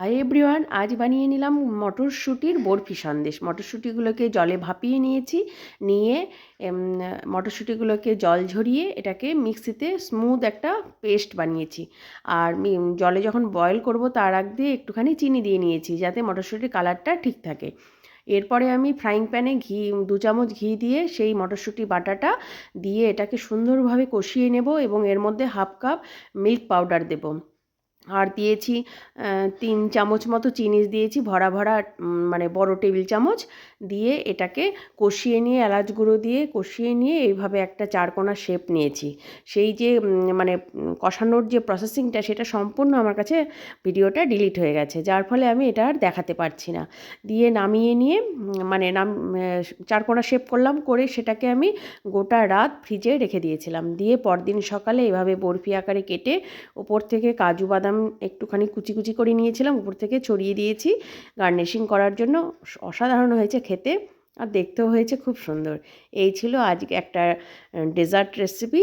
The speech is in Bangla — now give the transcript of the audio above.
হাই এভরিওয়ান, আজ বানিয়ে নিলাম মটরশুঁটির বরফি সন্দেশ। মটরশুঁটিগুলোকে জলে ভাপিয়ে নিয়েছি, নিয়ে মটরশুঁটিগুলোকে জল ঝরিয়ে এটাকে মিক্সিতে স্মুথ একটা পেস্ট বানিয়েছি। আর জলে যখন বয়েল করব তার আগ দিয়ে একটুখানি চিনি দিয়ে নিয়েছি যাতে মটরশুঁটির কালারটা ঠিক থাকে। এরপরে আমি ফ্রাইং প্যানে 2 চামচ ঘি দিয়ে সেই মটরশুঁটি বাটাটা দিয়ে এটাকে সুন্দরভাবে কষিয়ে নেব এবং এর মধ্যে হাফ কাপ মিল্ক পাউডার দেব। আর দিয়েছি 3 চামচ মতো চিনি দিয়েছি, ভরা ভরা মানে বড় টেবিল চামচ দিয়ে এটাকে কষিয়ে নিয়ে এলাচ গুঁড়ো দিয়ে কষিয়ে নিয়ে এইভাবে একটা চারকোনা শেপ নিয়েছি। সেই যে মানে কষানোর যে প্রসেসিংটা সেটা সম্পূর্ণ আমার কাছে ভিডিওটা ডিলিট হয়ে গেছে, যার ফলে আমি এটা আর দেখাতে পারছি না। দিয়ে নামিয়ে নিয়ে মানে চারকোনা শেপ করলাম, করে সেটাকে আমি গোটা রাত ফ্রিজে রেখে দিয়েছিলাম। দিয়ে পরদিন সকালে এভাবে বরফি আকারে কেটে ওপর থেকে কাজু বাদাম একটুখানি কুচি কুচি করে নিয়েছিলাম, উপর থেকে ছড়িয়ে দিয়েছি গার্নিশিং করার জন্য। অসাধারণ হয়েছে খেতে, আর দেখতেও হয়েছে খুব সুন্দর। এই ছিল আজকে একটা ডেজার্ট রেসিপি।